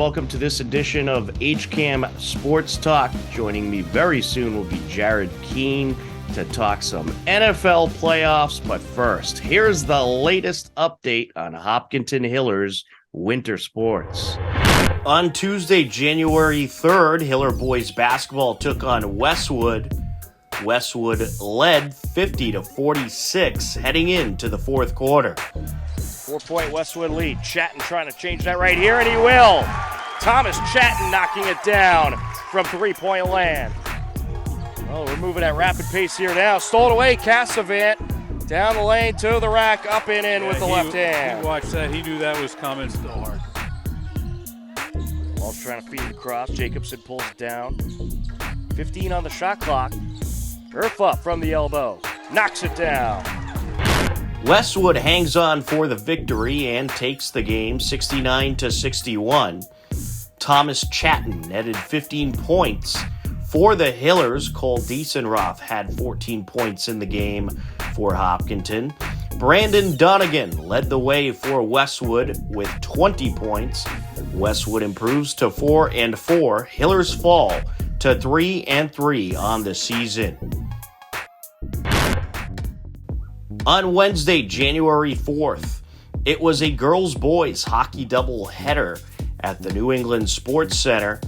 welcome to this edition of HCAM Sports Talk. Joining me very soon will be Jared Keene to talk some NFL playoffs. But first, here's the latest update on Hopkinton Hillers Winter Sports. On Tuesday, January 3rd, Hiller boys basketball took on Westwood. Westwood led 50-46 heading into the fourth quarter. 4-point Westwood lead. Chatton trying to change that right here, and he will. Thomas Chatton knocking it down from three-point land. Oh, we're moving at rapid pace here now. Stole it away, Cassavant. Down the lane to the rack, up and in with the left hand. He watched that. He knew that was coming. Still hard. Ball's trying to feed it across. Jacobson pulls it down. 15 on the shot clock. Urfa from the elbow. Knocks it down. Westwood hangs on for the victory and takes the game 69-61. Thomas Chatton netted 15 points for the Hillers. Cole Diesenroth had 14 points in the game for Hopkinton. Brandon Donegan led the way for Westwood with 20 points. Westwood improves to 4-4. Hillers fall to 3-3 on the season. On Wednesday, January 4th, it was a girls-boys hockey doubleheader at the New England Sports Center.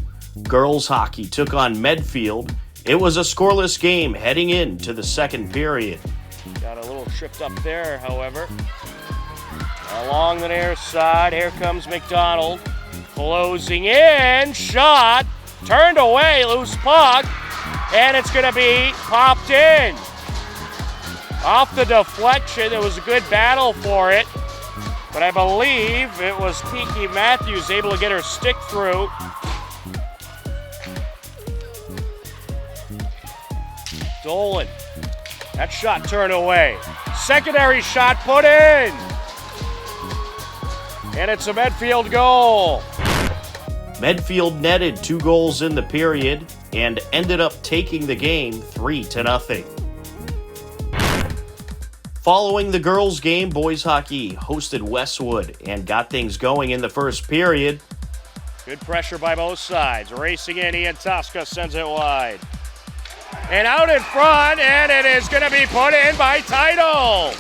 Girls hockey took on Medfield. It was a scoreless game heading into the second period. Got a little tripped up there, however. Along the near side, here comes McDonald. Closing in, shot, turned away, loose puck, and it's going to be popped in. Off the deflection, it was a good battle for it, but I believe it was Kiki Matthews able to get her stick through. Dolan, that shot turned away. Secondary shot put in, and it's a Medfield goal. Medfield netted 2 goals in the period and ended up taking the game 3-0. Following the girls' game, boys hockey hosted Westwood and got things going in the first period. Good pressure by both sides. Racing in, Ian Tosca sends it wide. And out in front, and it is going to be put in by Title.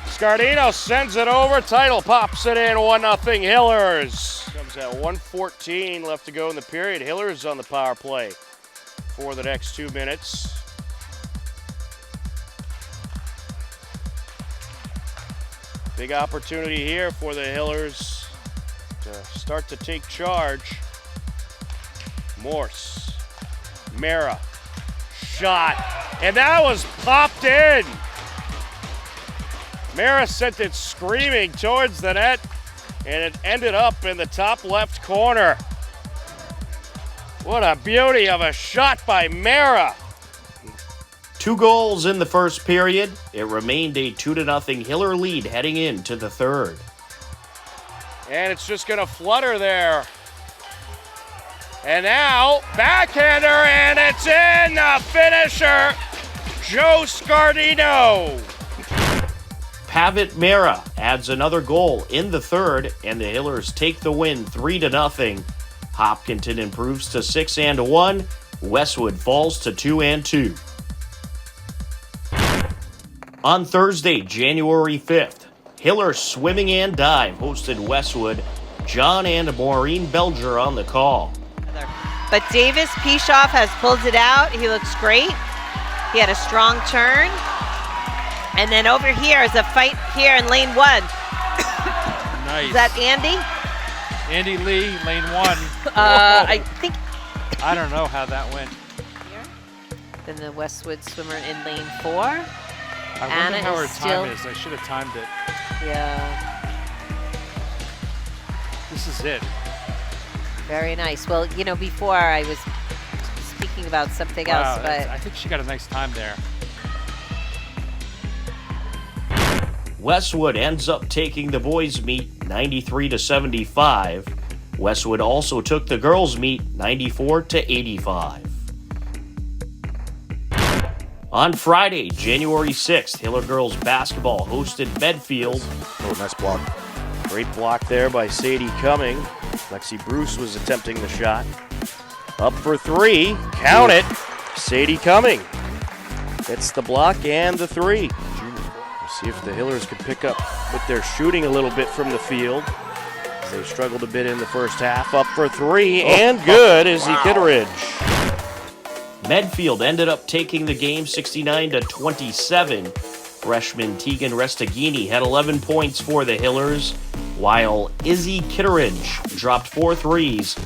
Scardino sends it over. Title pops it in, 1-0 Hillers. Comes at 1:14 left to go in the period. Hillers on the power play for the next 2 minutes. Big opportunity here for the Hillers to start to take charge. Morse, Mara, shot, and that was popped in. Mara sent it screaming towards the net, and it ended up in the top left corner. What a beauty of a shot by Mara. 2 goals in the first period. It remained a 2-0 Hiller lead heading into the third. And it's just going to flutter there. And now, backhander, and it's in, the finisher, Joe Scardino. Pavitt Mara adds another goal in the third, and the Hillers take the win 3-0. Hopkinton improves to 6-1. Westwood falls to 2-2. On Thursday, January 5th, Hiller Swimming and Dive hosted Westwood. John and Maureen Belger on the call. But Davis Pishoff has pulled it out. He looks great. He had a strong turn. And then over here is a fight here in lane 1. Nice. Is that Andy? Andy Lee, lane 1. I think. I don't know how that went. Here. Then the Westwood swimmer in lane 4. I wonder how her time is. I should have timed it. Yeah. This is it. Very nice. Well, you know, before I was speaking about something else, but I think she got a nice time there. Westwood ends up taking the boys' meet 93-75. Westwood also took the girls' meet 94-85. On Friday, January 6th, Hiller girls basketball hosted Medfield. Oh, nice block. Great block there by Sadie Cumming. Lexi Bruce was attempting the shot. Up for three. Count it. Sadie Cumming hits the block and the three. We'll see if the Hillers can pick up with their shooting a little bit from the field. They struggled a bit in the first half. Up for three and good is Kitteridge. Medfield ended up taking the game 69-27. Freshman Tegan Restaghini had 11 points for the Hillers, while Izzy Kitteridge dropped 4 threes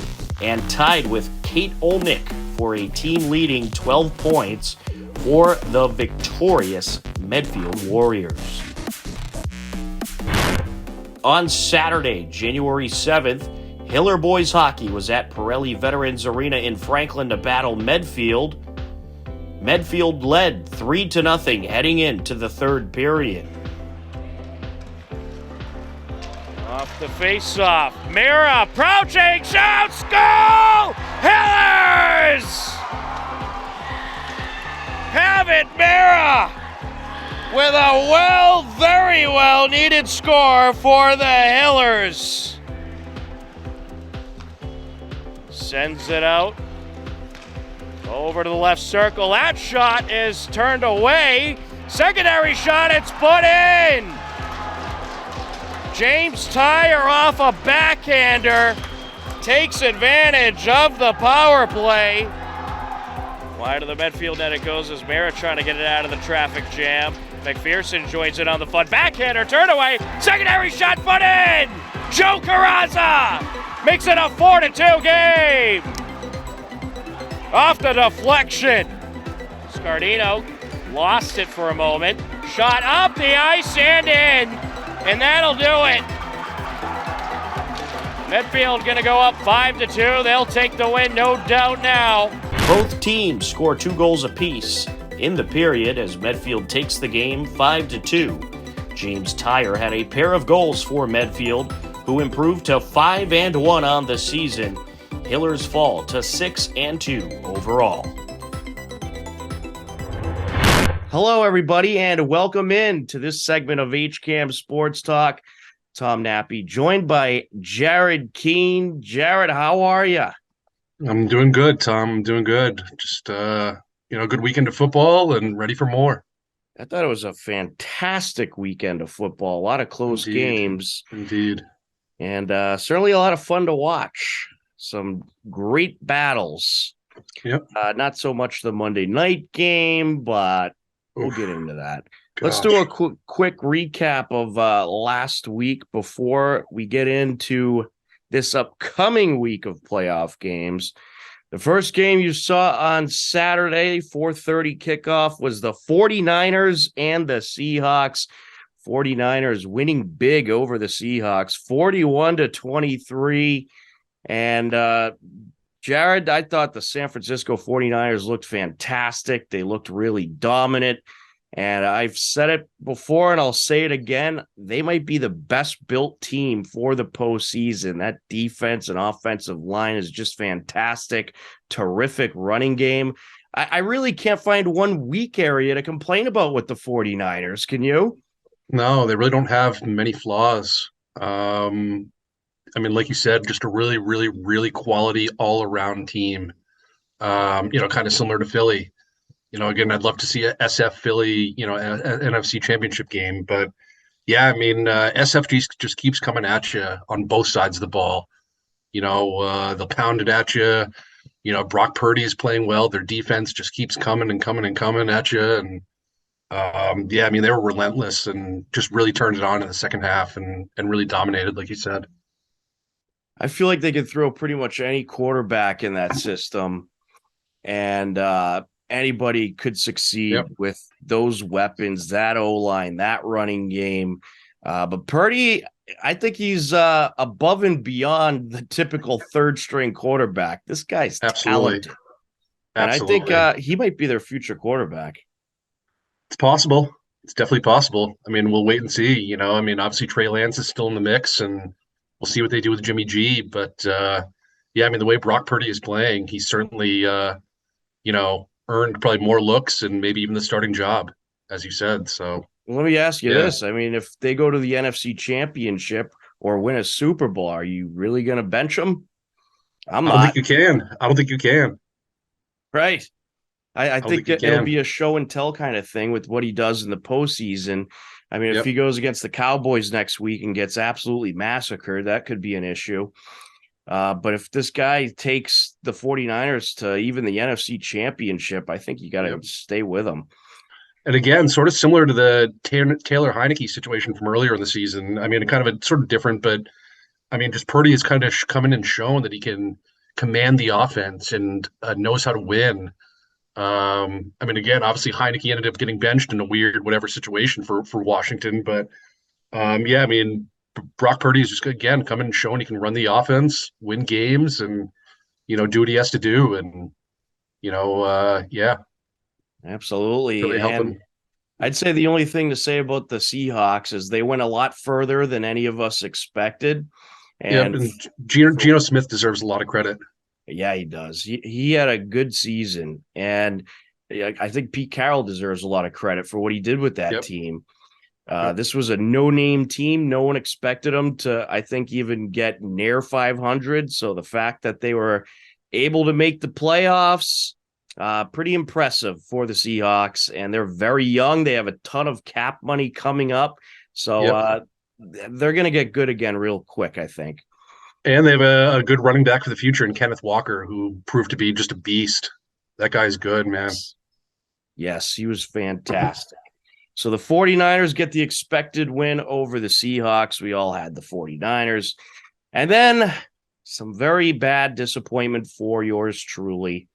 and tied with Kate Olnick for a team-leading 12 points for the victorious Medfield Warriors. On Saturday, January 7th, Hiller Boys Hockey was at Pirelli Veterans Arena in Franklin to battle Medfield. Medfield led 3-0 heading into the third period. Off the face-off, Mira crouching, shouts, goal! Hillers! Have it, Mira! With a very well needed score for the Hillers. Sends it out. Over to the left circle. That shot is turned away. Secondary shot, it's put in. James Tyre off a backhander. Takes advantage of the power play. Wide of the Medfield net it goes as Mara trying to get it out of the traffic jam. McPherson joins it on the fun backhander, turn away, secondary shot put in! Joe Carranza makes it a 4-2 game! Off the deflection. Scardino lost it for a moment, shot up the ice and in, and that'll do it. Medfield gonna go up 5-2, they'll take the win, no doubt now. Both teams score 2 goals apiece in the period as Medfield takes the game 5-2. James Tyre had a pair of goals for Medfield, who improved to 5-1 on the season. Hillers fall to 6-2 overall. Hello, everybody, and welcome in to this segment of HCAM Sports Talk. Tom Nappy, joined by Jared Keene. Jared, how are you? I'm doing good, Tom. I'm doing good. Just, good weekend of football and ready for more. I thought it was a fantastic weekend of football. A lot of close games. Indeed. And certainly a lot of fun to watch. Some great battles. Yep. Not so much the Monday night game, but we'll get into that. Let's do a quick recap of last week before we get into this upcoming week of playoff games. The first game you saw on Saturday, 4:30 kickoff, was the 49ers and the Seahawks. 49ers winning big over the Seahawks, 41-23. And Jared, I thought the San Francisco 49ers looked fantastic. They looked really dominant. And I've said it before, and I'll say it again. They might be the best built team for the postseason. That defense and offensive line is just fantastic. Terrific running game. I really can't find one weak area to complain about with the 49ers. Can you? No, they really don't have many flaws. Like you said, just a really, really, really quality all-around team. Kind of similar to Philly. Again, I'd love to see a SF Philly, NFC championship game. But, yeah, SFG just keeps coming at you on both sides of the ball. They'll pound it at you. Brock Purdy is playing well. Their defense just keeps coming and coming and coming at you. And, they were relentless and just really turned it on in the second half and really dominated, like you said. I feel like they could throw pretty much any quarterback in that system. And anybody could succeed with those weapons, that O-line, that running game. But Purdy, I think he's above and beyond the typical third-string quarterback. This guy's talented. And I think he might be their future quarterback. It's possible. It's definitely possible. We'll wait and see. Obviously Trey Lance is still in the mix, and we'll see what they do with Jimmy G. But, the way Brock Purdy is playing, he's certainly, earned probably more looks and maybe even the starting job, as you said. So let me ask you this. If they go to the NFC Championship, or win a Super Bowl. Are you really going to bench him? I'm I don't not. think you can. I don't think you can. Right. I don't think think you it'll can. be a show and tell kind of thing with what he does in the postseason. I mean, if Yep. he goes against the Cowboys next week and gets absolutely massacred, that could be an issue. But if this guy takes the 49ers to even the NFC Championship, I think you got to Yep. stay with him. And again, sort of similar to the Taylor Heineke situation from earlier in the season. I mean, kind of a sort of different, but I mean, just Purdy has kind of come in and shown that he can command the offense and knows how to win. I mean, again, obviously Heineke ended up getting benched in a weird whatever situation for Washington, but yeah, I mean, Brock Purdy is just again coming and showing he can run the offense, win games, and do what he has to do, and yeah, Absolutely. really And helping. I'd say the only thing to say about the Seahawks is they went a lot further than any of us expected. Yep, And and Geno Smith deserves a lot of credit. yeah, he does. He had a good season. And I think Pete Carroll deserves a lot of credit for what he did with that Yep. team. Yep. This was a no-name team. No one expected them to, I think, even get near 500. So the fact that they were able to make the playoffs, pretty impressive for the Seahawks. And they're very young. They have a ton of cap money coming up. So they're going to get good again real quick, I think. And they have a good running back for the future in Kenneth Walker, who proved to be just a beast. That guy's good, man. Yes, he was fantastic. So the 49ers get the expected win over the Seahawks. We all had the 49ers. And then some very bad disappointment for yours truly.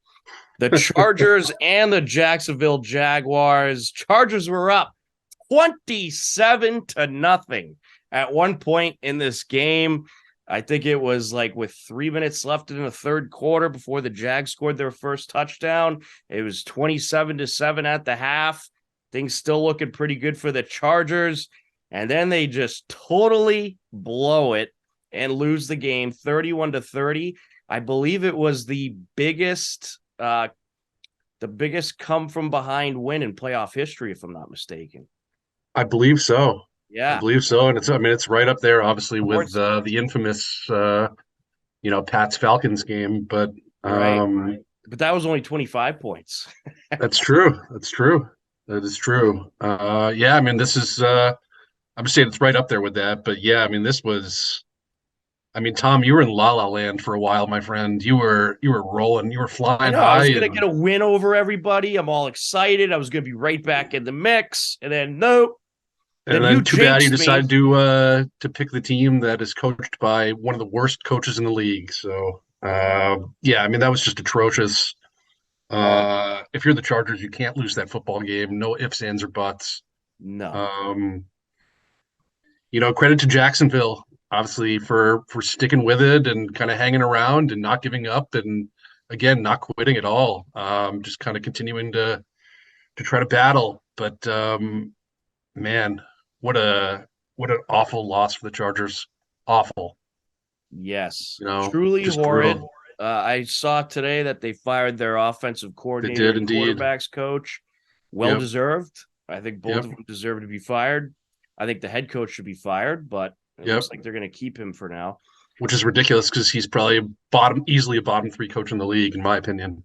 The Chargers and the Jacksonville Jaguars. Chargers were up 27-0 at one point in this game. I think it was like with 3 minutes left in the third quarter before the Jags scored their first touchdown. It was 27-7 at the half. Things still looking pretty good for the Chargers. And then they just totally blow it and lose the game 31-30. I believe it was the biggest come from behind win in playoff history, if I'm not mistaken. I believe so. Yeah. I believe so. And it's right up there, obviously, with the infamous, Pats Falcons game. But right. But that was only 25 points. That's true. That's true. That is true. Yeah, I mean, this is, I'm just saying it's right up there with that. But yeah, I mean, Tom, you were in La La Land for a while, my friend. You were rolling. You were flying I know. high. I was going to get a win over everybody. I'm all excited. I was going to be right back in the mix. And then, nope. And then too bad you decided to pick the team that is coached by one of the worst coaches in the league. So yeah, I mean, that was just atrocious. If you're the Chargers, you can't lose that football game. No ifs, ands, or buts. No. Credit to Jacksonville, obviously, for sticking with it and kind of hanging around and not giving up, and again, not quitting at all. Just kind of continuing to try to battle. But man, what an awful loss for the Chargers. Awful. Yes. Truly horrid. I saw today that they fired their offensive coordinator and quarterbacks coach. Well-deserved. I think both of them deserve to be fired. I think the head coach should be fired, but it looks like they're going to keep him for now. Which is ridiculous because he's probably easily a bottom 3 coach in the league, in my opinion.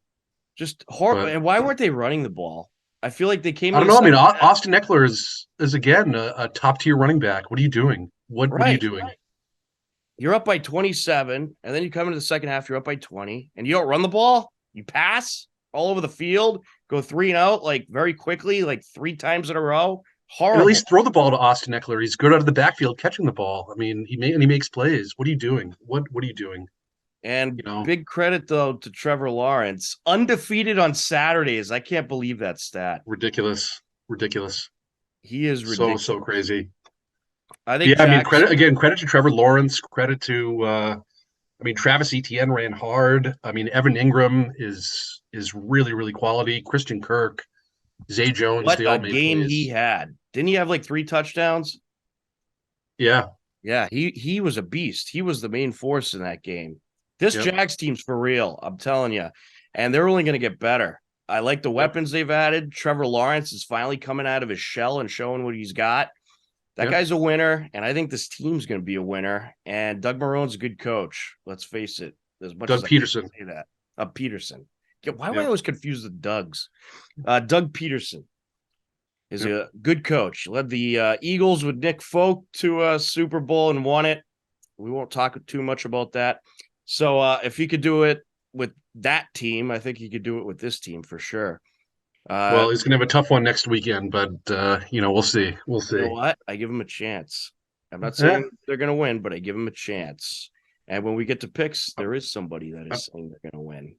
Just horrible. And why weren't they running the ball? I feel like they came. I don't know. I mean, Austin Eckler is again a top tier running back. What are you doing? What are you doing? You're up by 27, and then you come into the second half. You're up by 20, and you don't run the ball. You pass all over the field, go 3 and out like very quickly, like 3 times in a row. Horrible. At least throw the ball to Austin Eckler. He's good out of the backfield catching the ball. I mean, he makes plays. What are you doing? What are you doing? And big credit, though, to Trevor Lawrence. Undefeated on Saturdays. I can't believe that stat. Ridiculous. He is ridiculous. So crazy. I think. Yeah, I mean, credit to Trevor Lawrence. Credit to, Travis Etienne ran hard. I mean, Evan Ingram is really, really quality. Christian Kirk, Zay Jones. What a game he had! Didn't he have like 3 touchdowns? Yeah. Yeah, he was a beast. He was the main force in that game. This Jags team's for real, I'm telling you. And they're only going to get better. I like the weapons they've added. Trevor Lawrence is finally coming out of his shell and showing what he's got. That Yep. guy's a winner, and I think this team's going to be a winner. And Doug Marone's a good coach. Let's face it. As much Doug as I Peterson. say that, Peterson. Yeah, why am I Yep. always confused with Doug's? Doug Peterson is Yep. a good coach. Led the Eagles with Nick Folk to a Super Bowl and won it. We won't talk too much about that. So if he could do it with that team, I think he could do it with this team for sure. Well, he's going to have a tough one next weekend, but we'll see. We'll see. You know what? I give him a chance. I'm not Yeah. saying they're going to win, but I give them a chance. And when we get to picks, there is somebody that is saying they're going to win.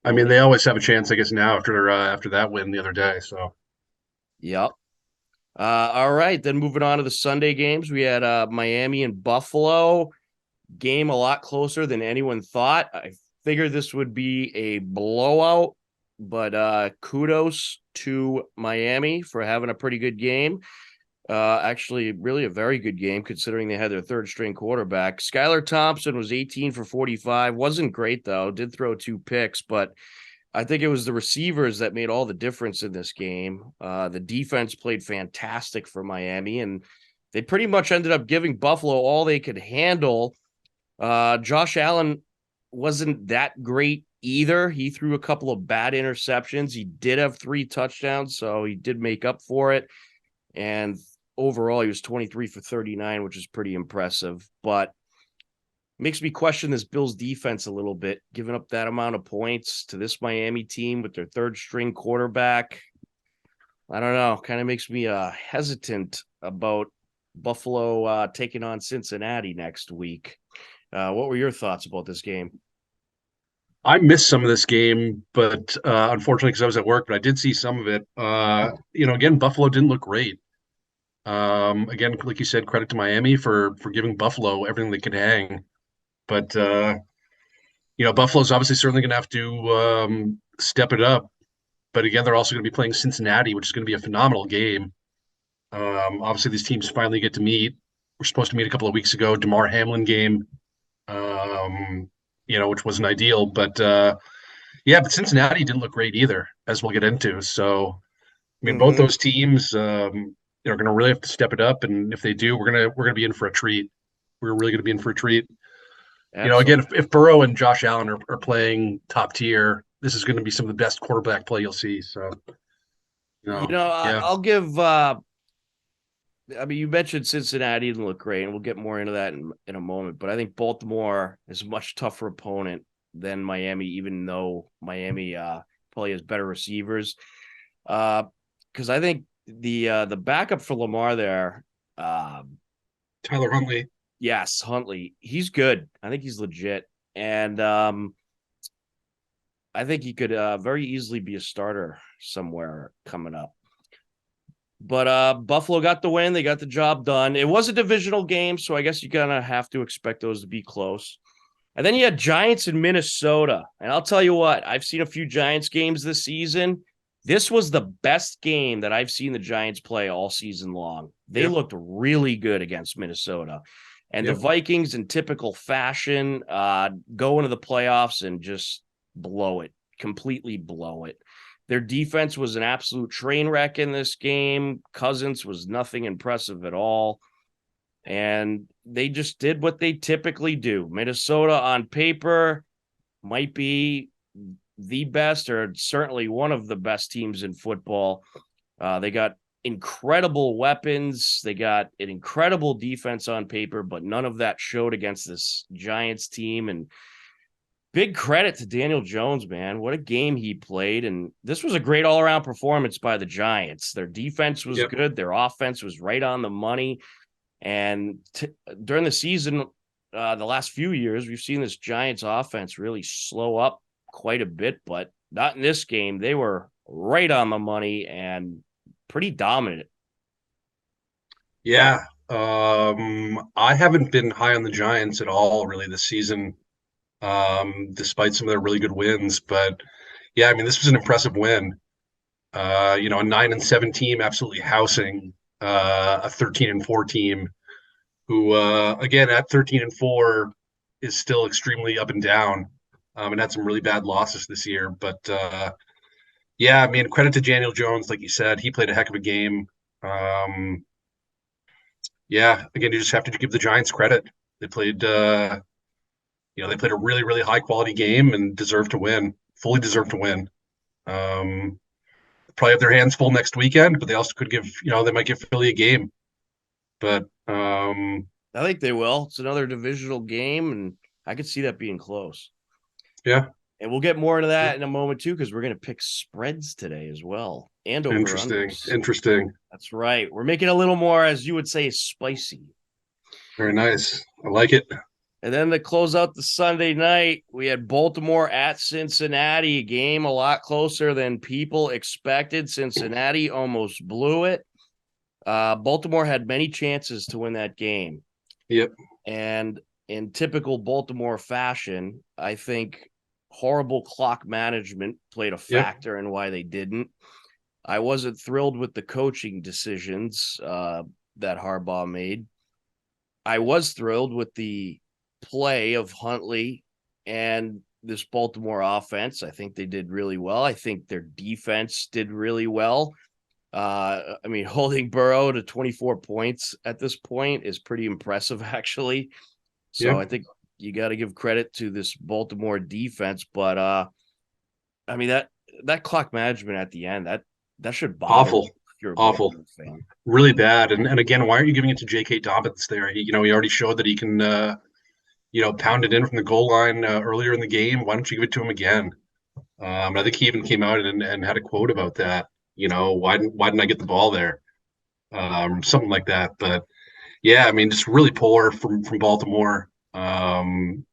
I mean, they always have a chance, I guess, now after that win the other day. So, Yep. All right. Then moving on to the Sunday games, we had Miami and Buffalo. Game a lot closer than anyone thought. I figured this would be a blowout, but kudos to Miami for having a pretty good game. Actually, really a very good game considering they had their third string quarterback. Skylar Thompson was 18 for 45. Wasn't great, though. Did throw 2 picks, but I think it was the receivers that made all the difference in this game. The defense played fantastic for Miami, and they pretty much ended up giving Buffalo all they could handle. Josh Allen wasn't that great either. He threw a couple of bad interceptions. He did have 3 touchdowns, so he did make up for it. And overall, he was 23 for 39, which is pretty impressive. But makes me question this Bills defense a little bit, giving up that amount of points to this Miami team with their third string quarterback. I don't know. Kind of makes me hesitant about Buffalo taking on Cincinnati next week. What were your thoughts about this game? I missed some of this game, but unfortunately, because I was at work, but I did see some of it. Again, Buffalo didn't look great. Again, like you said, credit to Miami for giving Buffalo everything they could hang. But Buffalo's obviously certainly going to have to step it up. But again, they're also going to be playing Cincinnati, which is going to be a phenomenal game. Obviously, these teams finally get to meet. We're supposed to meet a couple of weeks ago. DeMar Hamlin game, which wasn't ideal. But but Cincinnati didn't look great either, as we'll get into. So, I mean, both those teams, are going to really have to step it up. And if they do, we're gonna be in for a treat. We're really going to be in for a treat. Absolutely. Again, if Burrow and Josh Allen are playing top tier, this is going to be some of the best quarterback play you'll see. So, yeah. I'll give. You mentioned Cincinnati didn't look great, and we'll get more into that in a moment. But I think Baltimore is a much tougher opponent than Miami, even though Miami probably has better receivers. Because I think the backup for Lamar there, Tyler Huntley. Yes, Huntley. He's good. I think he's legit. And I think he could very easily be a starter somewhere coming up. But Buffalo got the win. They got the job done. It was a divisional game, so I guess you're going to have to expect those to be close. And then you had Giants in Minnesota. And I'll tell you what, I've seen a few Giants games this season. This was the best game that I've seen the Giants play all season long. They looked really good against Minnesota. And the Vikings, in typical fashion, go into the playoffs and just blow it, completely blow it. Their defense was an absolute train wreck in this game. Cousins was nothing impressive at all. And they just did what they typically do. Minnesota, on paper, might be the best or certainly one of the best teams in football. They got incredible weapons. They got an incredible defense on paper, but none of that showed against this Giants team. And big credit to Daniel Jones, man. What a game he played. And this was a great all-around performance by the Giants. Their defense was good. Their offense was right on the money. And during the season, the last few years, we've seen this Giants offense really slow up quite a bit, but not in this game. They were right on the money and pretty dominant. Yeah. I haven't been high on the Giants at all really this season, despite some of their really good wins. But yeah, I mean, this was an impressive win. A 9-7 team absolutely housing a 13-4 team who, again, at 13-4 is still extremely up and down, and had some really bad losses this year. But yeah, I mean, credit to Daniel Jones, like you said, he played a heck of a game. yeah, again, you just have to give the Giants credit. They played, they played a really, really high quality game and deserved to win, fully deserved to win. Probably have their hands full next weekend, but they also could give, they might give Philly a game. But I think they will. It's another divisional game, and I could see that being close. Yeah. And we'll get more into that in a moment, too, because we're going to pick spreads today as well. And over-unders. Interesting. That's right. We're making it a little more, as you would say, spicy. Very nice. I like it. And then to close out the Sunday night, we had Baltimore at Cincinnati, a game a lot closer than people expected. Cincinnati almost blew it. Baltimore had many chances to win that game. Yep. And in typical Baltimore fashion, I think horrible clock management played a factor in why they didn't. I wasn't thrilled with the coaching decisions that Harbaugh made. I was thrilled with the play of Huntley and this Baltimore offense. I think they did really well. I think their defense did really well. Holding Burrow to 24 points at this point is pretty impressive, actually. So I think you got to give credit to this Baltimore defense. But, that clock management at the end, that should bother you if you're a Baltimore fan. Really bad. And again, why aren't you giving it to J.K. Dobbins there? He already showed that he can, pound it in from the goal line earlier in the game. Why don't you give it to him again? I think he even came out and had a quote about that. Why didn't I get the ball there? Something like that. But yeah, just really poor from Baltimore. And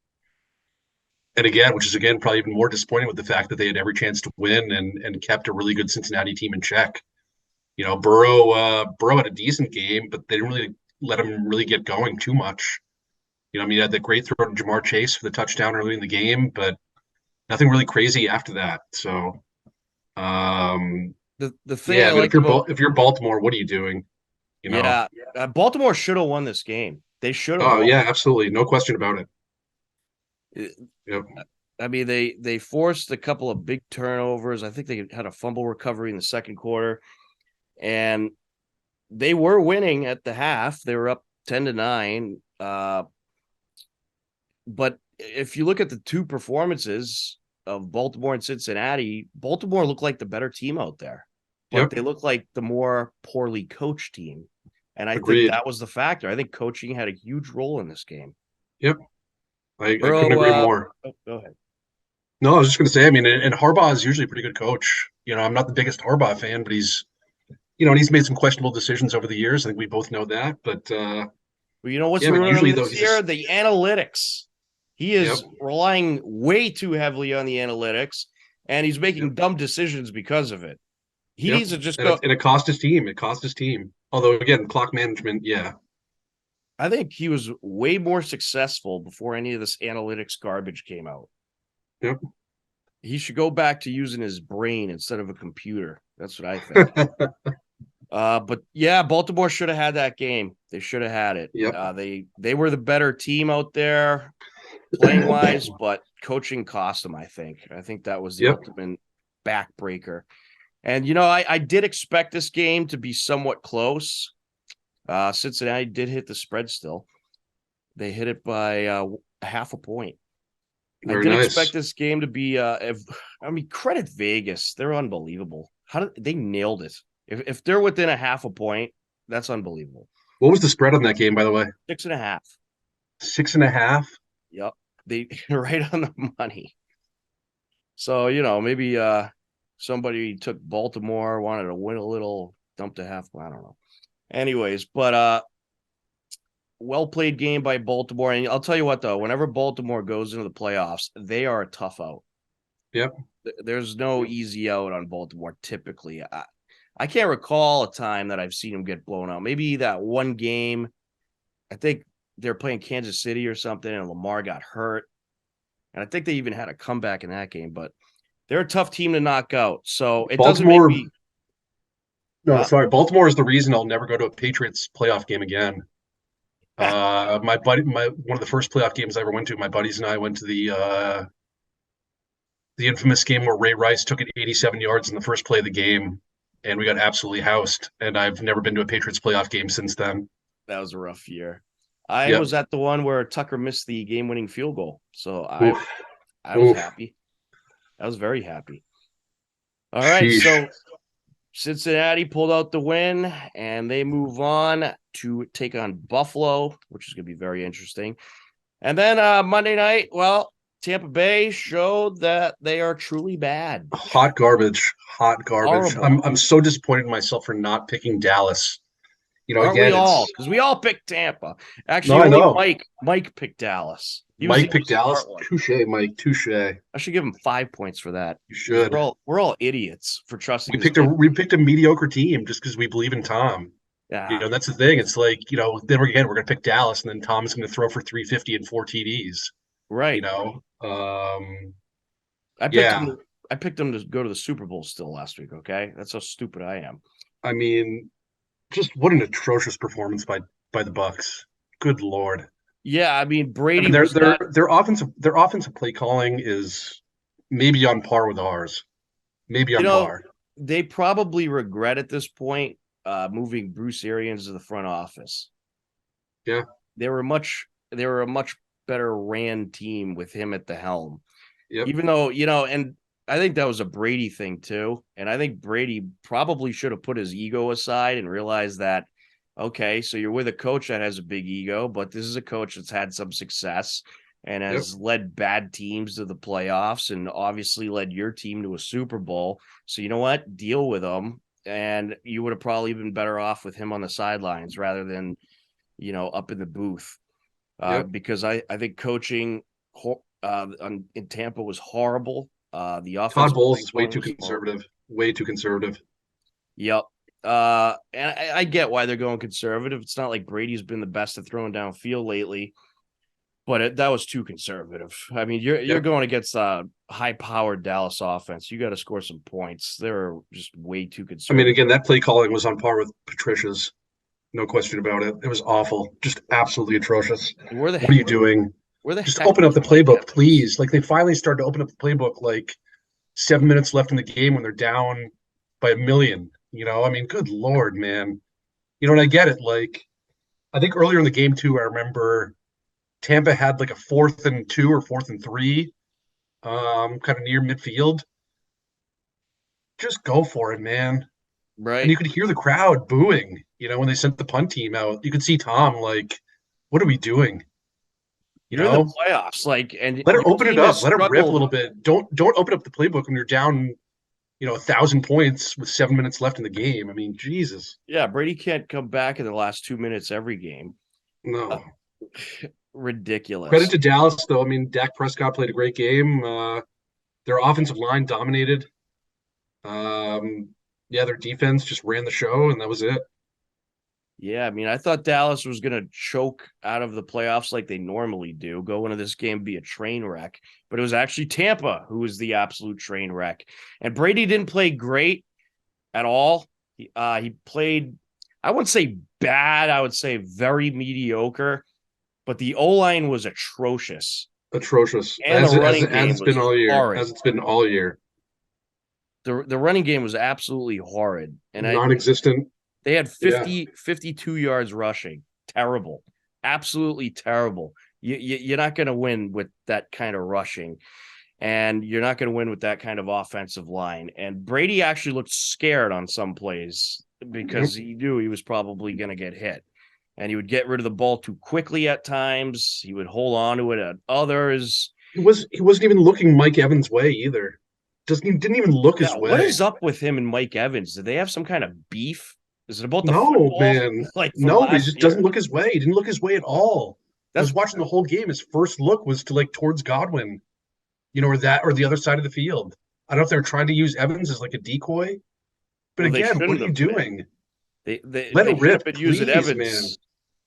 again, which is probably even more disappointing with the fact that they had every chance to win and kept a really good Cincinnati team in check. Burrow had a decent game, but they didn't really let him really get going too much. He had that great throw to Jamar Chase for the touchdown early in the game, but nothing really crazy after that. So, the thing, if you're Baltimore, what are you doing? Baltimore should have won this game. They should have. Oh yeah, absolutely, no question about it. Yep. They forced a couple of big turnovers. I think they had a fumble recovery in the second quarter, and they were winning at the half. They were up 10-9. But if you look at the two performances of Baltimore and Cincinnati, Baltimore looked like the better team out there, but they look like the more poorly coached team. And I think that was the factor. I think coaching had a huge role in this game. Yep. I couldn't agree more. Go ahead. No, I was just going to say, and Harbaugh is usually a pretty good coach. I'm not the biggest Harbaugh fan, but he's made some questionable decisions over the years. I think we both know that. But what's usually this year? The analytics. He is relying way too heavily on the analytics, and he's making dumb decisions because of it. He needs to just go. And it cost his team. Although, again, clock management, I think he was way more successful before any of this analytics garbage came out. Yep. He should go back to using his brain instead of a computer. That's what I think. But yeah, Baltimore should have had that game. They should have had it. Yep. They were the better team out there, playing wise, but coaching cost them. I think that was the ultimate backbreaker. And I did expect this game to be somewhat close. Cincinnati did hit the spread still. They hit it by half a point. I did expect this game to be. Credit Vegas; they're unbelievable. They nailed it? If they're within a half a point, that's unbelievable. What was the spread on that game, by the way? 6.5. 6.5. Yep, they right on the money. So maybe somebody took Baltimore, wanted to win a little, dumped a half. I don't know. Anyways, but well played game by Baltimore. And I'll tell you what, though, whenever Baltimore goes into the playoffs, they are a tough out. Yep. There's no easy out on Baltimore typically. I can't recall a time that I've seen them get blown out. Maybe that one game, I think they're playing Kansas City or something, and Lamar got hurt. And I think they even had a comeback in that game, but they're a tough team to knock out. So it doesn't make me. No, sorry. Baltimore is the reason I'll never go to a Patriots playoff game again. My buddy, one of the first playoff games I ever went to, my buddies and I went to the infamous game where Ray Rice took it 87 yards in the first play of the game, and we got absolutely housed. And I've never been to a Patriots playoff game since then. That was a rough year. I Yep. was at the one where Tucker missed the game-winning field goal, so Oof. I was Oof. happy. I was very happy. All right, Sheesh. so Cincinnati pulled out the win, and they move on to take on Buffalo, which is going to be very interesting. And then Monday night, well, Tampa Bay showed that they are truly bad. Hot garbage. Horrible. I'm so disappointed in myself for not picking Dallas. Aren't Again, we all? Because we all picked Tampa. Actually, No, I only know. Mike picked Dallas. He was Mike the picked Dallas. smart one. Touche, Mike. Touche. I should give him 5 points for that. You should. We're all idiots for trusting. We picked a mediocre team just because we believe in Tom. Yeah. That's the thing. It's like, then we're going to pick Dallas, and then Tom is going to throw for 350 and 4 TDs. Right. I picked them to go to the Super Bowl still last week. Okay, that's how stupid I am. I mean, just what an atrocious performance by the Bucks. Good Lord. Yeah, I mean Brady. Their offensive play calling is maybe on par with ours. Maybe on par. They probably regret at this point moving Bruce Arians to the front office. Yeah, they were a much better ran team with him at the helm. Yep. Even though and I think that was a Brady thing too. And I think Brady probably should have put his ego aside and realized that, okay, so you're with a coach that has a big ego, but this is a coach that's had some success and has led bad teams to the playoffs and obviously led your team to a Super Bowl. So you know what? Deal with him. And you would have probably been better off with him on the sidelines rather than, up in the booth. Because I think coaching in Tampa was horrible. The offense. Todd Bowles way too conservative. Way too conservative. Yep. And I get why they're going conservative. It's not like Brady's been the best at throwing downfield lately, but that was too conservative. I mean, you're going against a high-powered Dallas offense. You got to score some points. They're just way too conservative. I mean, again, that play calling was on par with Patricia's. No question about it. It was awful. Just absolutely atrocious. What are you doing? Just open up the playbook, please. Like, they finally started to open up the playbook like 7 minutes left in the game when they're down by 1 million. I mean, good Lord, man. And I get it. Like, I think earlier in the game too, I remember Tampa had like a 4th and 2 or 4th and 3, kind of near midfield. Just go for it, man. Right. And you could hear the crowd booing, when they sent the punt team out. You could see Tom like, what are we doing? You're in the playoffs, and let her open it up, let her rip a little bit. Don't open up the playbook when you're down, 1,000 points with 7 minutes left in the game. I mean, Jesus. Yeah, Brady can't come back in the last 2 minutes every game. No. Ridiculous. Credit to Dallas, though. I mean, Dak Prescott played a great game. Their offensive line dominated. Their defense just ran the show, and that was it. Yeah, I mean, I thought Dallas was going to choke out of the playoffs like they normally do, go into this game, be a train wreck. But it was actually Tampa who was the absolute train wreck. And Brady didn't play great at all. He played, I wouldn't say bad, I would say very mediocre. But the O-line was atrocious. Atrocious. And the running game was horrid. As it's been all year. The running game was absolutely horrid. And non-existent. They had 52 yards rushing. Terrible. Absolutely terrible. You're not going to win with that kind of rushing. And you're not going to win with that kind of offensive line. And Brady actually looked scared on some plays because he knew he was probably going to get hit. And he would get rid of the ball too quickly at times. He would hold on to it at others. He wasn't even looking Mike Evans' way either. Didn't even look his way. What is up with him and Mike Evans? Did they have some kind of beef? Is it about the football? Man. No, he just doesn't look his way. He didn't look his way at all. I was watching the whole game. His first look was to towards Godwin, or the other side of the field. I don't know if they're trying to use Evans as like a decoy. But again, what are you doing? Let it rip. Using Evans, man.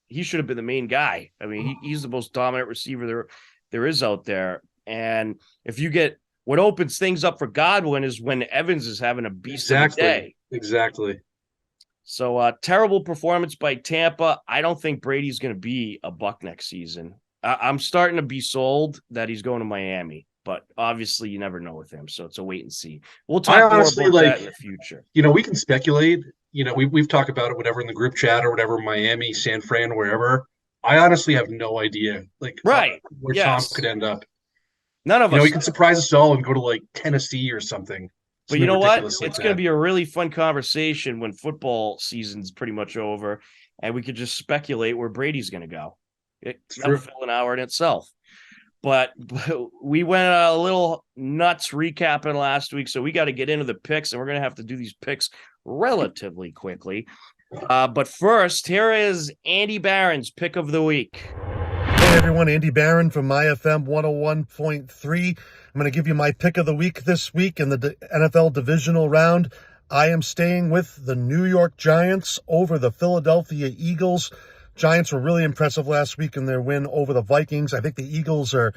He should have been the main guy. I mean, he's the most dominant receiver there is out there. And if you get what opens things up for Godwin is when Evans is having a beast of a day. Exactly. So terrible performance by Tampa. I don't think Brady's going to be a Buck next season. I'm starting to be sold that he's going to Miami, but obviously you never know with him. So it's a wait and see. We'll talk more about that in the future. We can speculate, we've talked about it, whatever in the group chat or whatever, Miami, San Fran, wherever. I honestly have no idea, Right. where Tom Yes. could end up. None of He us. could surprise us all and go to like Tennessee or something. But you know what? It's like going to be a really fun conversation when football season's pretty much over, and we could just speculate where Brady's going to go. That'll fill an hour in itself. But we went a little nuts recapping last week, so we got to get into the picks, and we're going to have to do these picks relatively quickly. But first, here is Andy Barron's pick of the week. Hey everyone, Andy Barron from MyFM 101.3. I'm going to give you my pick of the week this week in the NFL Divisional Round. I am staying with the New York Giants over the Philadelphia Eagles. Giants were really impressive last week in their win over the Vikings. I think the Eagles are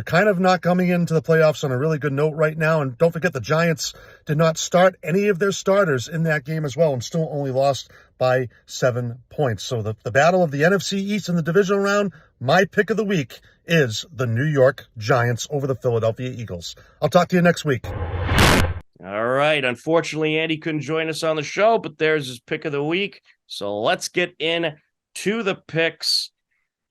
kind of not coming into the playoffs on a really good note right now. And don't forget, the Giants did not start any of their starters in that game as well and still only lost by 7 points. So the battle of the NFC East in the divisional round, my pick of the week is the New York Giants over the Philadelphia Eagles. I'll talk to you next week. All right. Unfortunately, Andy couldn't join us on the show, but there's his pick of the week. So let's get in to the picks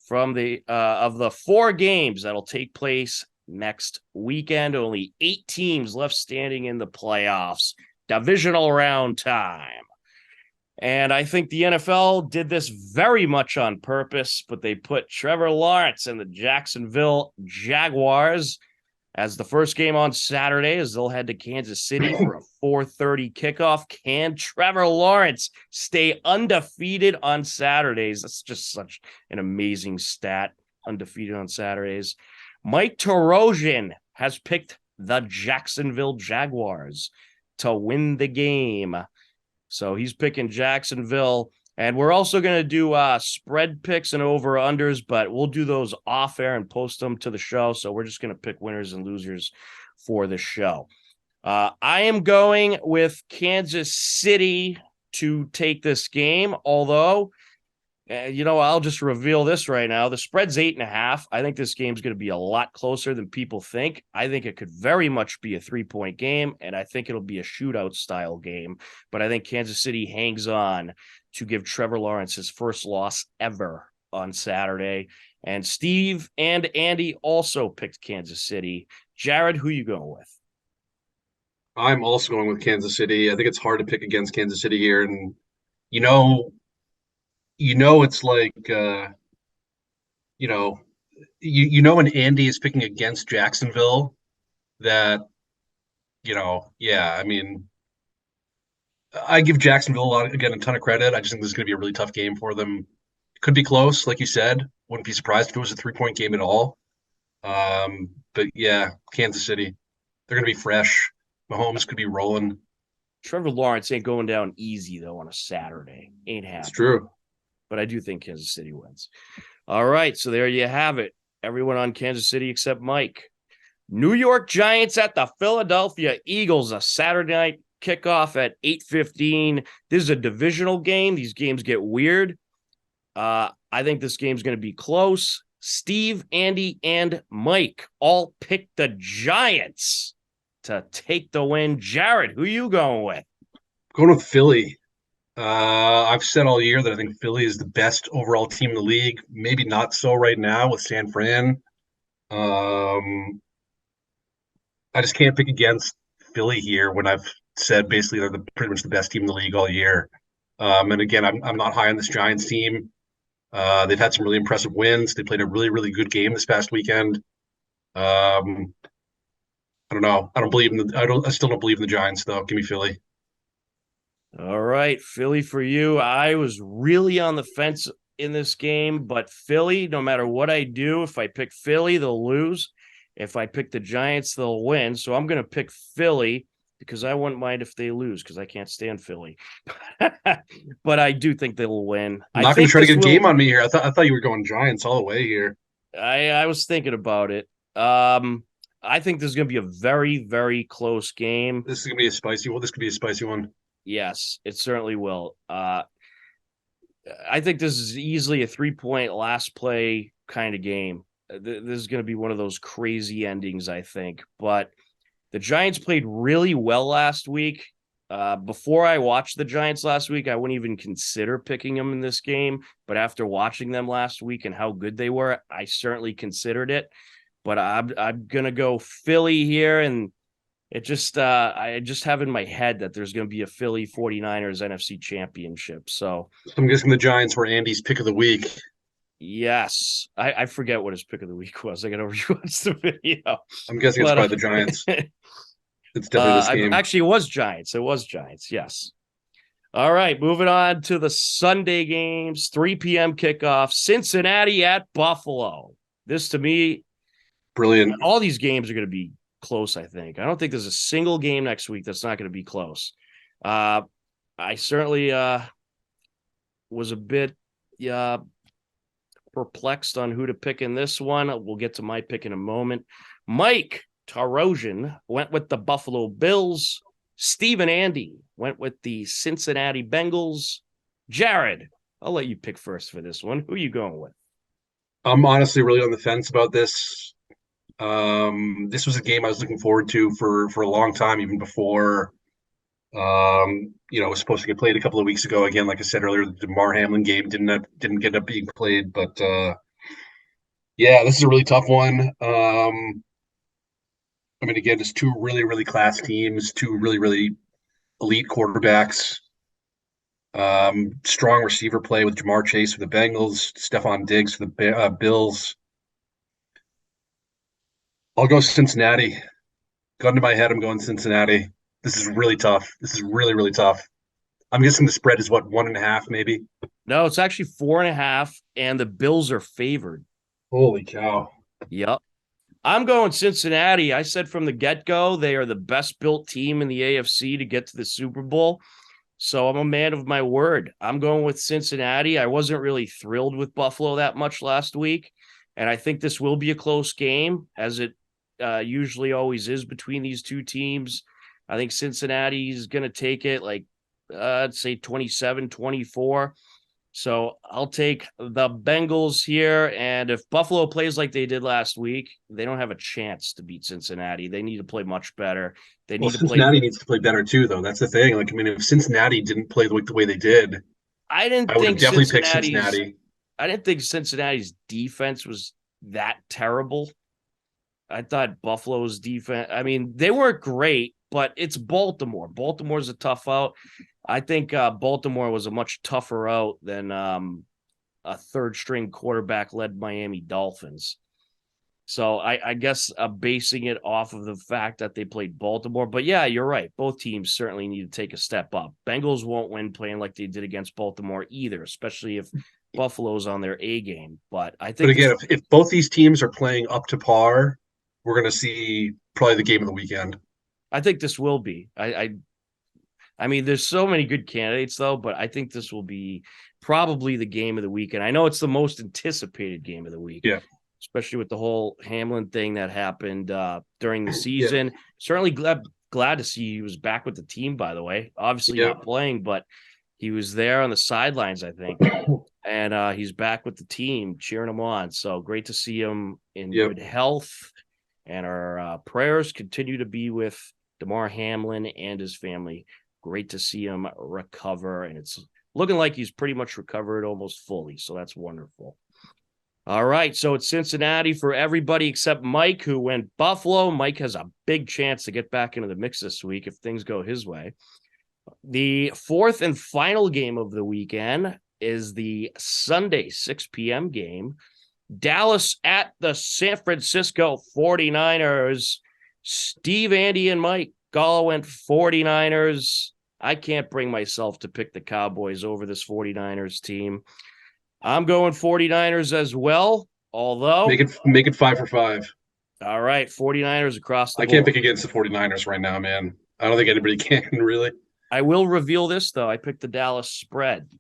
from the of the 4 games that'll take place next weekend. Only 8 teams left standing in the playoffs. Divisional round time. And I think the NFL did this very much on purpose, but they put Trevor Lawrence and the Jacksonville Jaguars as the first game on Saturday, as they'll head to Kansas City for a 4:30 kickoff. Can Trevor Lawrence stay undefeated on Saturdays? That's just such an amazing stat, undefeated on Saturdays. Mike Tarosian has picked the Jacksonville Jaguars to win the game. So he's picking Jacksonville. And we're also going to do spread picks and over-unders, but we'll do those off-air and post them to the show. So we're just going to pick winners and losers for the show. I am going with Kansas City to take this game, although, I'll just reveal this right now. The spread's 8.5. I think this game's going to be a lot closer than people think. I think it could very much be a 3-point game, and I think it'll be a shootout-style game. But I think Kansas City hangs on to give Trevor Lawrence his first loss ever on Saturday. And Steve and Andy also picked Kansas City. Jared, who you going with? I'm also going with Kansas City. I think it's hard to pick against Kansas City here. And, it's like, when Andy is picking against Jacksonville that, I give Jacksonville a ton of credit. I just think this is going to be a really tough game for them. It could be close, like you said. Wouldn't be surprised if it was a 3-point game at all. But yeah, Kansas City, they're going to be fresh. Mahomes could be rolling. Trevor Lawrence ain't going down easy, though, on a Saturday. Ain't happening. It's true. But I do think Kansas City wins. All right, so there you have it. Everyone on Kansas City except Mike. New York Giants at the Philadelphia Eagles, a Saturday night kickoff at 8:15. This is a divisional game. These games get weird. I think this game's going to be close. Steve, Andy, and Mike all picked the Giants to take the win. Jared, who you going with? Going with Philly. I've said all year that I think Philly is the best overall team in the league. Maybe not so right now with San Fran. I just can't pick against Philly here when I've said basically they're pretty much the best team in the league all year. And again, I'm not high on this Giants team. They've had some really impressive wins. They played a really, really good game this past weekend. I don't know. I still don't believe in the Giants though. Give me Philly. All right, Philly for you. I was really on the fence in this game, but Philly, no matter what I do, if I pick Philly, they'll lose. If I pick the Giants, they'll win. So I'm going to pick Philly because I wouldn't mind if they lose because I can't stand Philly. But I do think they'll win. I'm not going to try to get a game on me here. I thought you were going Giants all the way here. I was thinking about it. I think this is going to be a very, very close game. This is going to be a spicy one. This could be a spicy one. Yes, it certainly will. I think this is easily a 3-point last play kind of game. This is going to be one of those crazy endings, I think. But the Giants played really well last week. Before I watched the Giants last week, I wouldn't even consider picking them in this game. But after watching them last week and how good they were, I certainly considered it. But I'm gonna go Philly here, and it just I just have in my head that there's gonna be a Philly 49ers NFC championship. So I'm guessing the Giants were Andy's pick of the week. yes, I forget what his pick of the week was. I gotta rewatch the video. I'm guessing it's probably the Giants. It's definitely this game. Actually, it was Giants. It was Giants. Yes. All right, moving on to the Sunday games. 3 p.m. kickoff. Cincinnati at Buffalo. This, to me, brilliant. All these games are going to be close, I think. I don't think there's a single game next week that's not going to be close. I certainly was a bit perplexed on who to pick in this one. We'll get to my pick in a moment. Mike Tarosian went with the Buffalo Bills. Steve and Andy went with the Cincinnati Bengals. Jared, I'll let you pick first for this one. Who are you going with? I'm honestly really on the fence about this. This was a game I was looking forward to for a long time, even before it was supposed to get played a couple of weeks ago. Again, like I said earlier, the DeMar Hamlin game didn't get up being played, but yeah, this is a really tough one. I mean, again, just two really, really class teams, two really, really elite quarterbacks. Strong receiver play with Jamar Chase for the Bengals, Stephon Diggs for the Bills. I'll go Cincinnati. Gun to my head, I'm going Cincinnati. This is really tough. This is really, really tough. I'm guessing the spread is what, 1.5 maybe? No, it's actually 4.5, and the Bills are favored. Holy cow. Yep. I'm going Cincinnati. I said from the get-go, they are the best built team in the AFC to get to the Super Bowl. So I'm a man of my word. I'm going with Cincinnati. I wasn't really thrilled with Buffalo that much last week, and I think this will be a close game, as it usually always is between these two teams. I think Cincinnati's going to take it I'd say 27-24. So I'll take the Bengals here. And if Buffalo plays like they did last week, they don't have a chance to beat Cincinnati. They need to play much better. Cincinnati needs to play better too, though. That's the thing. Like, I mean, if Cincinnati didn't play the way they did, I would have definitely picked Cincinnati. I didn't think Cincinnati's defense was that terrible. I thought Buffalo's defense, I mean, they weren't great, but it's Baltimore. Baltimore's a tough out. I think Baltimore was a much tougher out than a third-string quarterback-led Miami Dolphins. So I guess basing it off of the fact that they played Baltimore. But, yeah, you're right. Both teams certainly need to take a step up. Bengals won't win playing like they did against Baltimore either, especially if Buffalo's on their A game. But I think. But again, if both these teams are playing up to par, we're going to see probably the game of the weekend. I think this will be. I mean, there's so many good candidates, though, but I think this will be probably the game of the week. And I know it's the most anticipated game of the week, especially with the whole Hamlin thing that happened during the season. Yeah. Certainly glad to see he was back with the team, by the way. Obviously not playing, but he was there on the sidelines, I think. And he's back with the team, cheering him on. So great to see him in good health. And our prayers continue to be with DeMar Hamlin and his family. Great to see him recover, and it's looking like he's pretty much recovered almost fully, so that's wonderful. All right, so it's Cincinnati for everybody except Mike, who went Buffalo. Mike has a big chance to get back into the mix this week if things go his way. The fourth and final game of the weekend is the Sunday 6 p.m. game. Dallas at the San Francisco 49ers. Steve, Andy, and Mike all went 49ers. I can't bring myself to pick the Cowboys over this 49ers team. I'm going 49ers as well, although... Make it 5 for 5. All right, 49ers across the board. I can't pick against the 49ers right now, man. I don't think anybody can, really. I will reveal this, though. I picked the Dallas spread.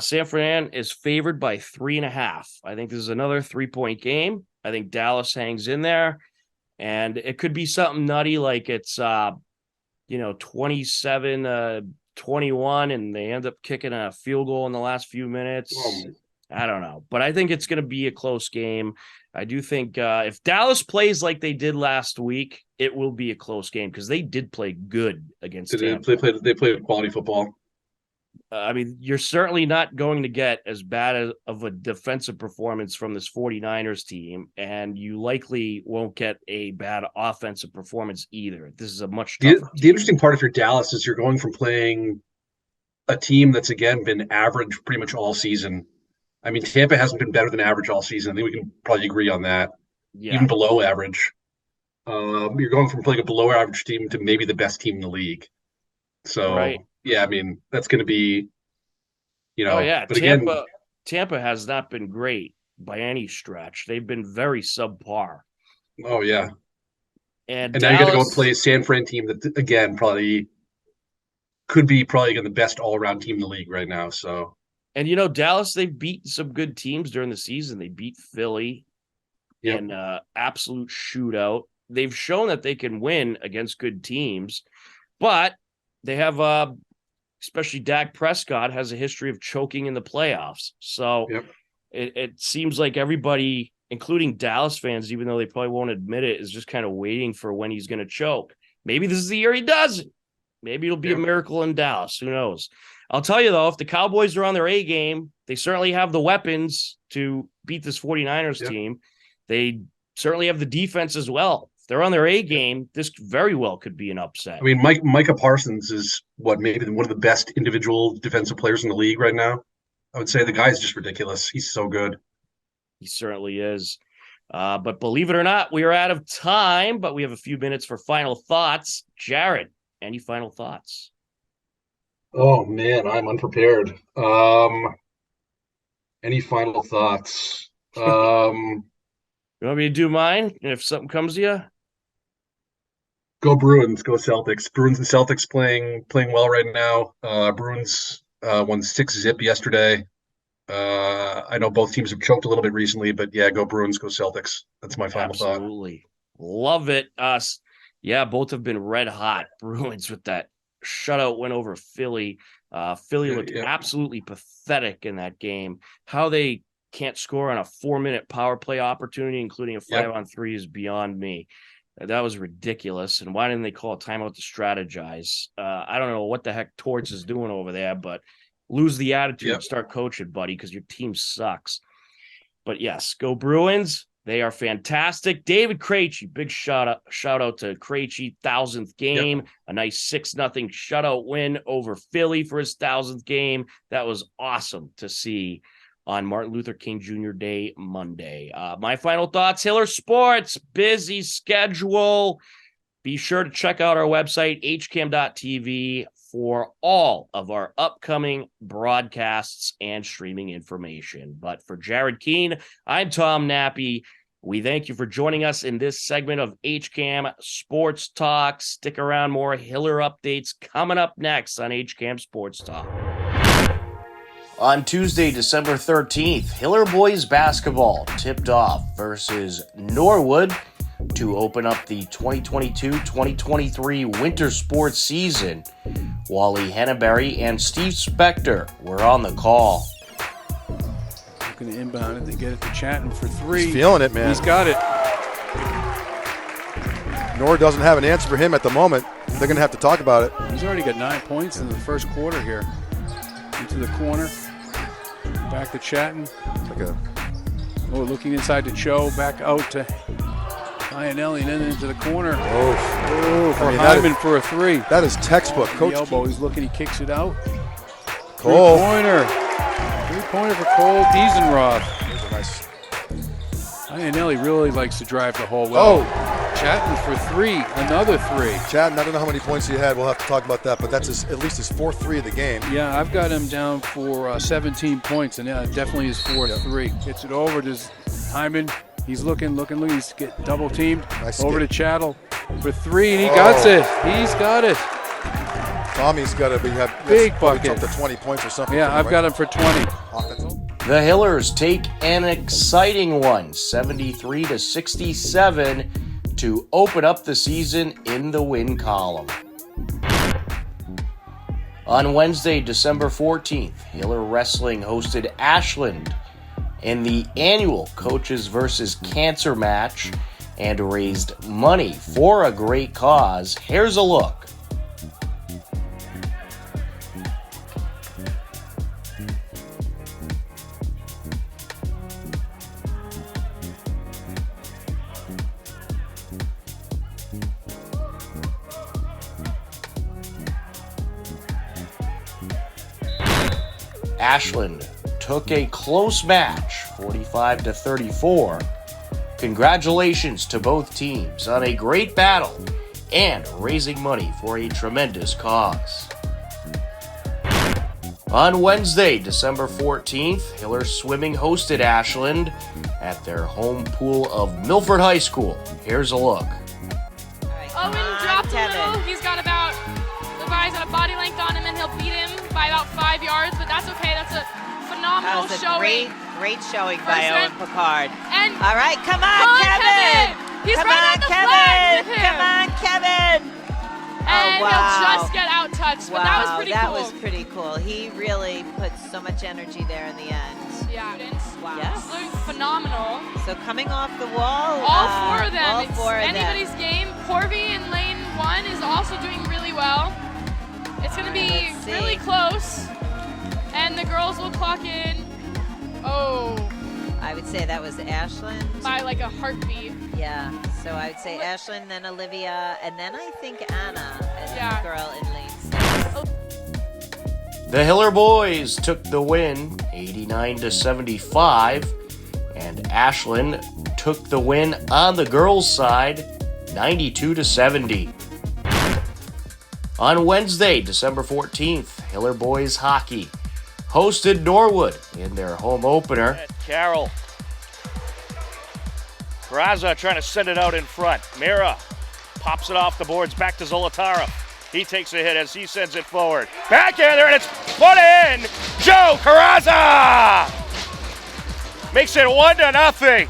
San Fran is favored by 3.5. I think this is another 3-point game. I think Dallas hangs in there. And it could be something nutty like it's, 27-21, and they end up kicking a field goal in the last few minutes. I don't know, but I think it's going to be a close game. I do think if Dallas plays like they did last week, it will be a close game because they did play good against Tampa. They played quality football. I mean, you're certainly not going to get as bad of a defensive performance from this 49ers team, and you likely won't get a bad offensive performance either. This is a much tougher The interesting part if you're Dallas is you're going from playing a team that's, again, been average pretty much all season. I mean, Tampa hasn't been better than average all season. I think we can probably agree on that. Yeah. Even below average. You're going from playing a below average team to maybe the best team in the league. So, right. Yeah, I mean, that's going to be, Oh, yeah. But Tampa has not been great by any stretch. They've been very subpar. Oh, yeah. And now you got to go and play a San Fran team that, again, probably could be again, the best all-around team in the league right now. So. And, Dallas, they've beaten some good teams during the season. They beat Philly in absolute shootout. They've shown that they can win against good teams, but they have, especially Dak Prescott, has a history of choking in the playoffs. So it seems like everybody, including Dallas fans, even though they probably won't admit it, is just kind of waiting for when he's going to choke. Maybe this is the year he doesn't. Maybe it'll be a miracle in Dallas. Who knows? I'll tell you, though, if the Cowboys are on their A game, they certainly have the weapons to beat this 49ers team. They certainly have the defense as well. If they're on their A game, this very well could be an upset. I mean, Micah Parsons is maybe one of the best individual defensive players in the league right now. I would say the guy's just ridiculous. He's so good. He certainly is. But believe it or not, we are out of time, but we have a few minutes for final thoughts. Jared, any final thoughts? Oh, man, I'm unprepared. Any final thoughts? You want me to do mine? And if something comes to you? Go Bruins, go Celtics. Bruins and Celtics playing well right now. Bruins won 6-0 yesterday. I know both teams have choked a little bit recently, but yeah, go Bruins, go Celtics. That's my final thought. Absolutely. Love it. Both have been red hot. Bruins with that shutout win over Philly. Philly looked absolutely pathetic in that game. How they can't score on a 4-minute power play opportunity, including a 5-on-3, is beyond me. That was ridiculous. And why didn't they call a timeout to strategize? I don't know what the heck Torts is doing over there, but lose the attitude and start coaching, buddy, because your team sucks. But yes, go Bruins. They are fantastic. David Krejci, big shout out to Krejci, 1,000th game, a nice 6-0 shutout win over Philly for his 1,000th game. That was awesome to see on Martin Luther King Jr. Day, Monday. My final thoughts, Hiller Sports, busy schedule. Be sure to check out our website, hcam.tv, for all of our upcoming broadcasts and streaming information. But for Jared Keene, I'm Tom Nappy. We thank you for joining us in this segment of HCAM Sports Talk. Stick around, more Hiller updates coming up next on HCAM Sports Talk. On Tuesday, December 13th, Hiller boys basketball tipped off versus Norwood to open up the 2022-2023 winter sports season. Wally Henneberry and Steve Spector were on the call. Looking to inbound it, they get it to Chatton for 3. He's feeling it, man. He's got it. Nor doesn't have an answer for him at the moment. They're going to have to talk about it. He's already got 9 points in the first quarter here. Into the corner. Back to Chatton. Looking inside to Cho. Back out to Iannelli and then into the corner. For Hyman for a 3. That is textbook. Coach elbow. He's looking. He kicks it out. Cole. Three-pointer for Cole Diesenroth. Nice. Iannelli really likes to drive the hole well. Chatton for 3. Another 3. Chatton, I don't know how many points he had. We'll have to talk about that, but that's at least his 4th 3 of the game. Yeah, I've got him down for 17 points, and definitely his 4th 3. Gets it over to Hyman. He's looking. He's getting double teamed. Nice over to Chattel for 3, and he got it. He's got it. Tommy's got to have big bucket. Up to 20 points or something. Yeah, I've got him for 20. The Hillers take an exciting one, 73-67, to open up the season in the win column. On Wednesday, December 14th, Hiller Wrestling hosted Ashland in the annual Coaches versus Cancer match and raised money for a great cause. Here's a look. Ashland took a close match, 45-34. Congratulations to both teams on a great battle and raising money for a tremendous cause. On Wednesday, December 14th, Hillers Swimming hosted Ashland at their home pool of Milford High School. Here's a look. Owen dropped a little. He's got about, the guy's got a body length on him and he'll beat him by about 5 yards, but that's okay. That's a phenomenal That was a showing. great showing by Owen Picard. And all right, come on, Kevin. He's come right on, on the Kevin. flag with him. Come on, Kevin. And wow. he'll just get out touched, but that was pretty cool. That was pretty cool. He really put so much energy there in the end. Yeah. Wow. Yes. Doing phenomenal. So coming off the wall. All four of them. All it's four of anybody's them. game. Corby in lane 1 is also doing really well. It's going to be really close. And the girls will clock in. Oh. I would say that was Ashland. By like a heartbeat. Yeah. So I would say Ashland, then Olivia, and then I think Anna as the girl in lane 6. The Hiller boys took the win, 89-75, and Ashland took the win on the girls' side, 92-70. On Wednesday, December 14th, Hiller boys hockey hosted Norwood in their home opener. Carroll. Graza trying to send it out in front. Mira pops it off the boards back to Zolotara. He takes a hit as he sends it forward. Backhander, and it's put in! Joe Carraza! Makes it 1-0.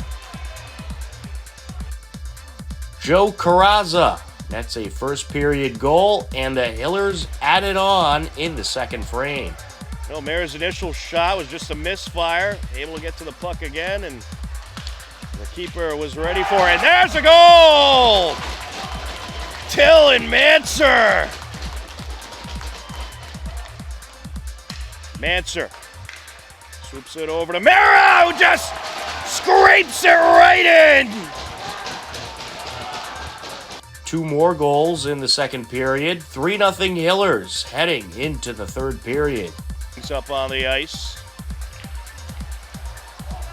Joe Carraza. That's a first period goal, and the Hillers added on in the second frame. No, Mira's initial shot was just a misfire. Able to get to the puck again, and the keeper was ready for it. And there's a goal! Dylan Manser. Manser swoops it over to Mira, who just scrapes it right in. 2 more goals in the second period. 3-0 Hillers heading into the third period. He's up on the ice.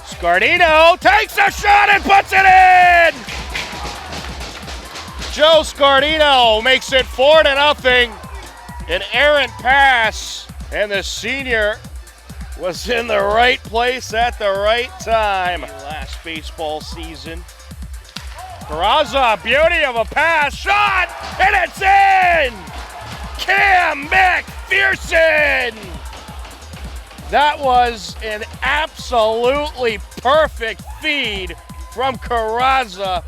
Scardino takes a shot and puts it in! Joe Scardino makes it 4-0. An errant pass, and the senior was in the right place at the right time. Last baseball season. Carraza, beauty of a pass, shot, and it's in! Cam McPherson! That was an absolutely perfect feed from Carraza.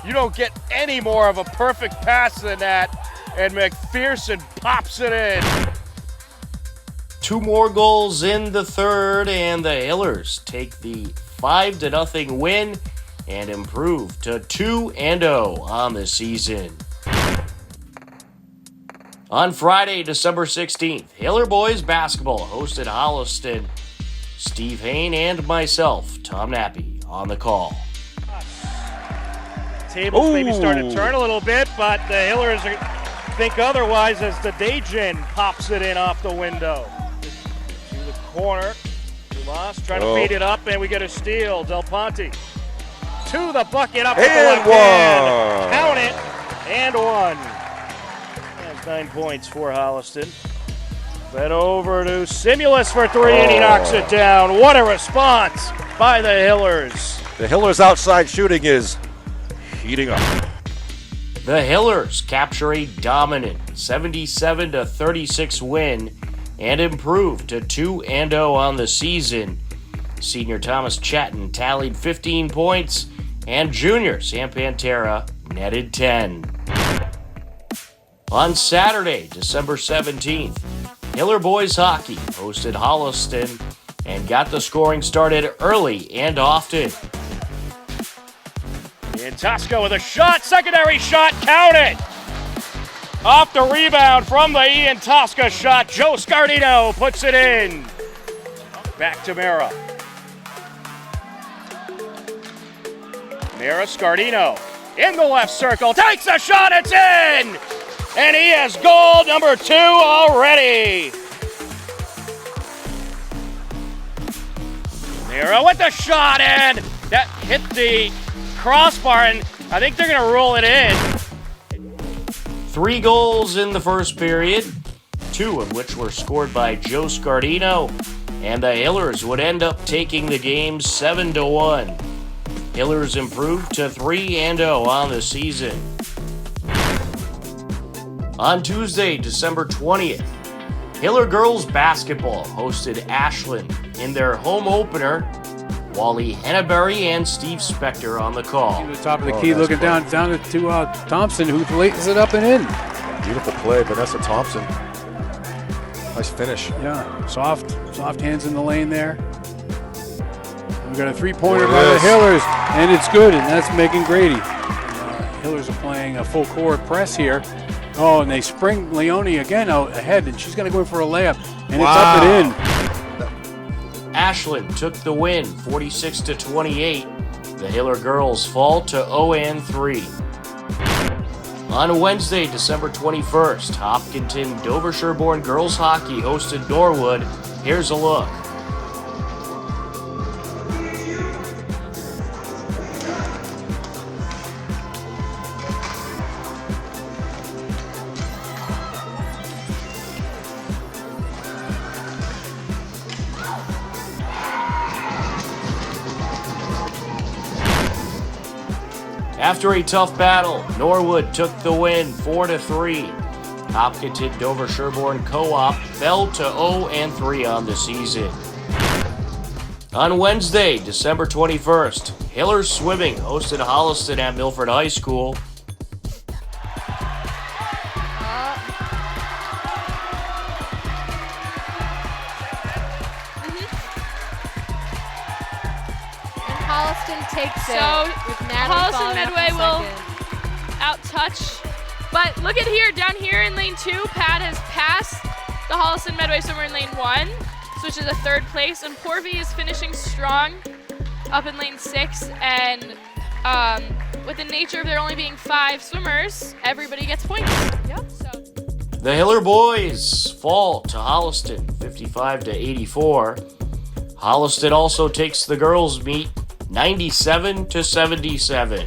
You don't get any more of a perfect pass than that, and McPherson pops it in. 2 more goals in the third, and the Hillers take the 5-0 win and improve to 2-0 on the season. On Friday, December 16th, Hiller boys basketball hosted Holliston. Steve Hain and myself, Tom Nappy, on the call. Tables maybe starting to turn a little bit, but the Hillers think otherwise as the Dajin pops it in off the window. To the corner, Dumas trying to feed it up, and we get a steal. Del Ponte to the bucket, up with the left hand. Count it, and 1. That's 9 points for Holliston. Then over to Simulus for 3, and he knocks it down. What a response by the Hillers. The Hillers' outside shooting is heating up. The Hillers capture a dominant 77-36 win and improve to 2-0 on the season. Senior Thomas Chatton tallied 15 points, and junior Sam Pantera netted 10. On Saturday, December 17th, Hiller boys hockey hosted Holliston, and got the scoring started early and often. Ian with a shot, secondary shot, count it! Off the rebound from the Ian Tosca shot, Joe Scardino puts it in. Back to Mara. Mara Scardino in the left circle, takes a shot, it's in! And he has goal number 2 already. Mara with the shot, and that hit the crossbar, and I think they're going to roll it in. 3 goals in the first period, 2 of which were scored by Joe Scardino, and the Hillers would end up taking the game 7-1. Hillers improved to 3-0 on the season. On Tuesday, December 20th, Hiller girls basketball hosted Ashland in their home opener. Wally Henneberry and Steve Spector on the call. To the top of the key, looking down to Thompson, who lays it up and in. Beautiful play, Vanessa Thompson. Nice finish. Yeah, soft hands in the lane there. We've got a 3-pointer by the Hillers, and it's good, and that's Megan Grady. Hillers are playing a full court press here. Oh, and they spring Leone again out ahead, and she's going to go in for a layup, and it's up and in. Ashland took the win, 46-28. The Hiller girls fall to 0-3. On Wednesday, December 21st, Hopkinton Dover-Sherborne girls hockey hosted Norwood. Here's a look. After a tough battle, Norwood took the win 4-3. Hopkinton Dover-Sherborne Co-op fell to 0-3 on the season. On Wednesday, December 21st, Hillers Swimming hosted Holliston at Milford High School. So Holliston Medway will out-touch. But look at here, down here in lane 2, Pat has passed the Holliston Medway swimmer in lane 1, switches to 3rd place, and Porvy is finishing strong up in lane 6. And with the nature of there only being 5 swimmers, everybody gets points. Yep. So. The Hiller boys fall to Holliston 55-84. Holliston also takes the girls' meet 97-77.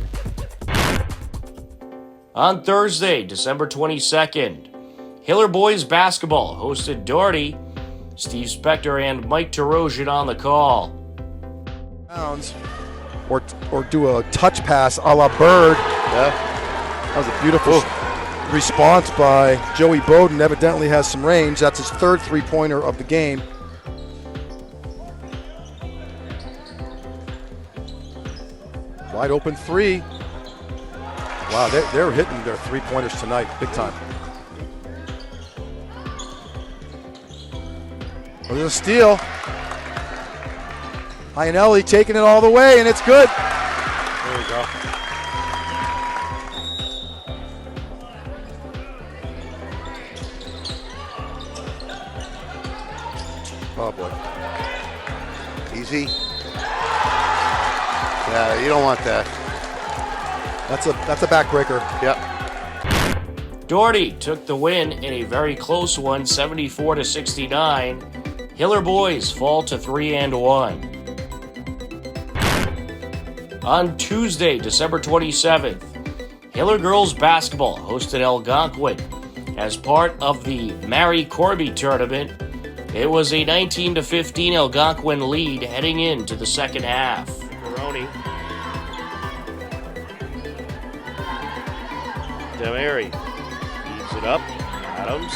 On Thursday, December 22nd, Hiller boys basketball hosted Doherty. Steve Spector and Mike Terosian on the call. Or do a touch pass a la Bird. Yeah. That was a beautiful response by Joey Bowden. Evidently has some range. That's his 3rd 3-pointer of the game. Wide open 3. Wow, they're hitting their 3-pointers tonight, big time. There's a steal. Iannelli taking it all the way, and it's good. There we go. Oh boy. Easy. Yeah, you don't want that. That's a backbreaker. Yep. Doherty took the win in a very close one, 74-69. Hiller boys fall to 3-1. On Tuesday, December 27th, Hiller girls basketball hosted Algonquin as part of the Mary Corby tournament. It was a 19-15 Algonquin lead heading into the second half. Maroney. Demary feeds it up. Adams.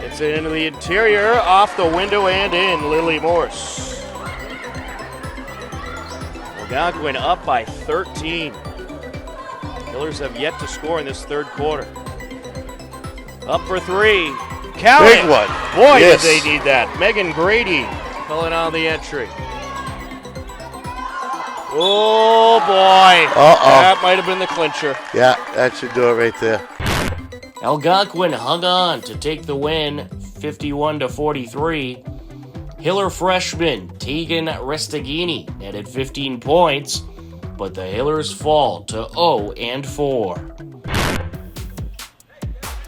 It's into the interior, off the window and in. Lily Morse. Algonquin up by 13. Hillers have yet to score in this 3rd quarter. Up for 3. Count Big it. one. Boy, Yes. did they need that. Megan Grady pulling on the entry. Oh, boy. That might have been the clincher. Yeah, that should do it right there. Algonquin hung on to take the win, 51-43. Hiller freshman Tegan Restaghini netted 15 points, but the Hillers fall to 0-4.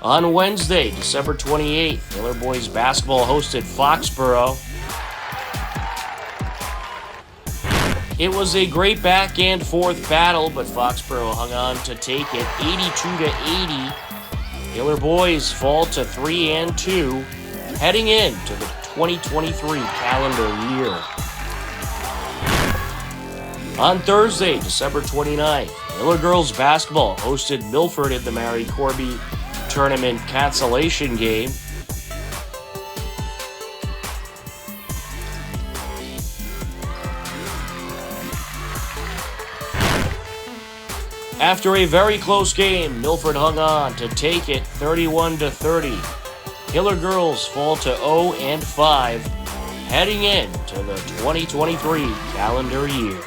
On Wednesday, December 28th, Hiller boys basketball hosted Foxborough. It was a great back and forth battle, but Foxborough hung on to take it 82-80. Hiller boys fall to 3-2, heading into the 2023 calendar year. On Thursday, December 29th, Hiller girls basketball hosted Milford in the Mary Corby tournament cancellation game. After a very close game, Milford hung on to take it 31-30. Hiller girls fall to 0-5, heading into the 2023 calendar year.